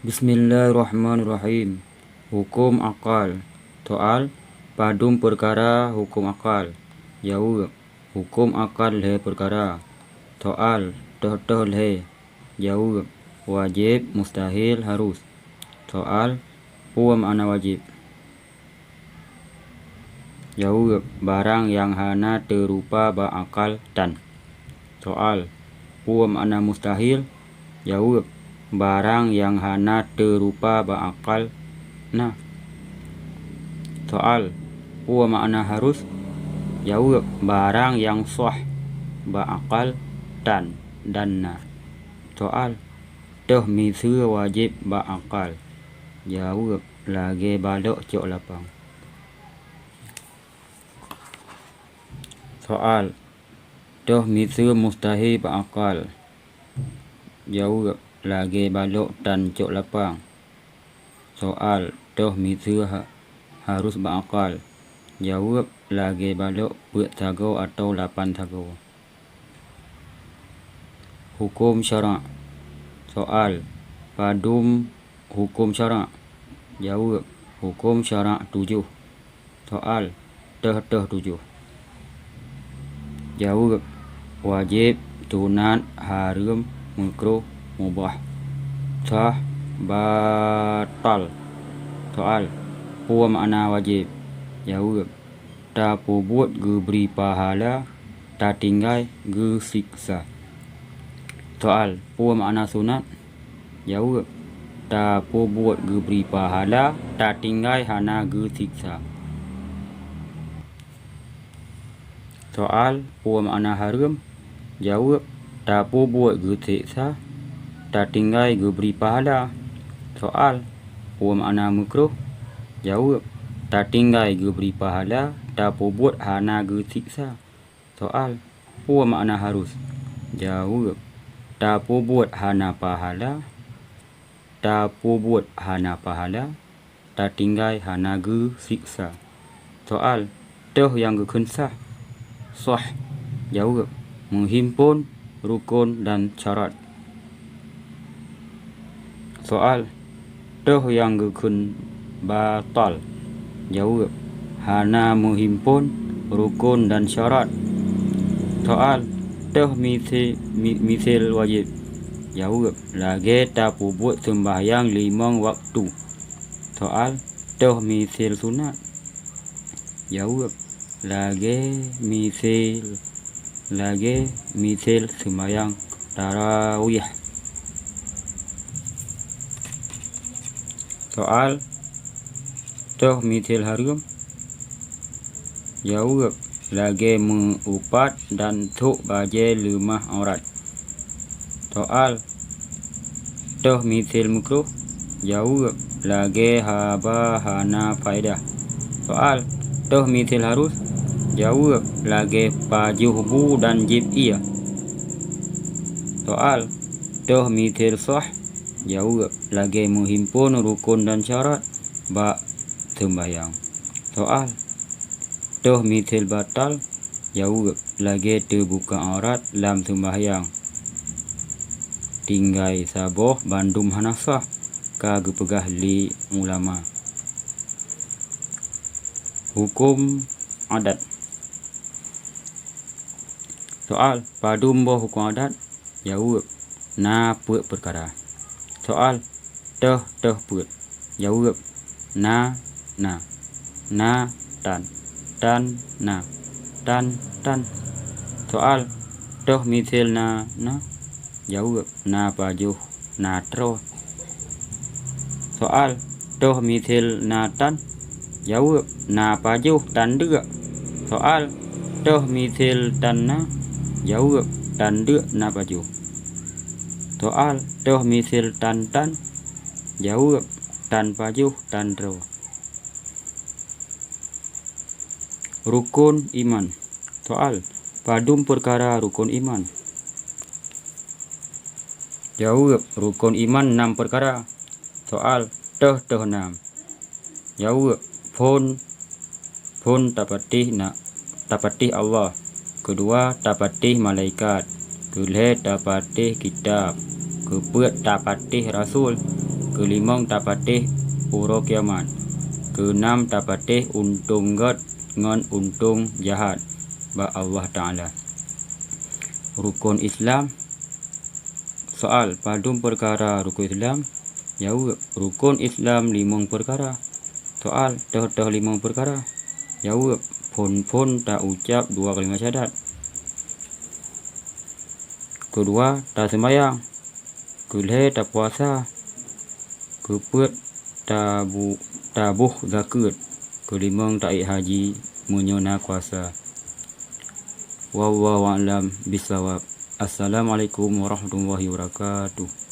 Bismillahirrahmanirrahim. Hukum akal. Soal, padum perkara hukum akal. Jawab, hukum akal le perkara. Soal, toh le. Jawab, wajib, mustahil, harus. Soal, huwa makna wajib. Jawab, barang yang hana terupa berakal dan. Soal, huwa makna mustahil. Jawab, barang yang hana terupa berakal nah. Soal, huwa makna harus. Jawab, barang yang sah berakal dan nah. Soal, toh misu wajib berakal. Jawab, lagi balok cok lapang. Soal, toh misu mustahil berakal. Jawab, lagi balok dan cok lapang. Soal, toh misu harus berakal. Jawab, lagi balok buat sago atau 8 sago. Hukum syarak. Soal, padum hukum syarak. Jawab, hukum syarak 7. Soal, toh 7. Jawab, wajib, sunat, haram, makruh, mubah, sah, batal. Soal, huwa makna wajib. Jawab, ta buat gu beri pahala, ta tinggal gu siksa. Soal, huwa makna sunat. Jawab, ta buat gu beri pahala, ta tinggal hana gu siksa. Soal, huwa makna haram. Jawab, ta buat gu siksa, ta tinggal gu beri pahala. Soal, huwa makna makruh. Jawab, ta tinggal gu beri pahala, ta buat hana gu siksa. Soal, huwa makna harus. Jawab, ta buat hana pahala, ta buat hana pahala, ta tinggal hana gu siksa. Soal, toh yang gu sah. Sah. Jawab, menghimpun rukun dan syarat. Soal, toh yang gukun batal. Jawab, hana menghimpun rukun dan syarat. Soal, toh misil wajib. Jawab, lagi tak buat sembahyang 5 waktu. Soal, toh misil sunat. Jawab, lagi misil sembahyang tarawih. Soal, toh misil haram. Jawab, lagi mengupat dan tuk baje lemah aurat. Soal, toh misil makruh. Jawab, lagi haba hana faedah. Soal, toh misil harus. Jawab, lagi pajuhbu dan jib'iyah. Soal, toh misil sah. Jawab, lagi menghimpun rukun dan syarat bak sembahyang. Soal, toh misil batal. Jawab, lagi terbuka aurat dalam sembahyang. Tinggal saboh bandum hanasah kagak pegah li ulama. Hukum adat. Soal, padum boh hukum adat. Jawab, na puat perkara. Soal, toh puat. Jawab, na tan na. Soal, toh misil na. Jawab, na pajuh na tro. Soal, toh misil na tan. Jawab, na pajuh tan dua. Soal, toh misil tan na. Jawab, tan dua na pajuh. Soal, toh misil tan. Jawab, tan pajuh tan tro. Rukun iman. Soal, padum perkara rukun iman. Jawab, rukun iman 6 perkara. Soal, toh 6. Jawab, pun tapatih Allah. Kedua, tapatih malaikat. Kelih tapatih kitab. Keempat, tapatih rasul. Kelimang tapatih uro kiamat. Keenam tapatih untung god ngon untung jahat ba Allah Ta'ala. Rukun Islam. Soal padum perkara rukun Islam. Jawab, rukun Islam 5 perkara. Soal, dah 5 perkara. Jawab, pun tak ucap 2 kalimat syahadat. Kedua, tak sembahyang. Kelih tak puasa. Keempat, tabuh zakat. Kelima, tak haji menyuna kuasa. Wallahu a'lam bishawab. Assalamualaikum warahmatullahi wabarakatuh.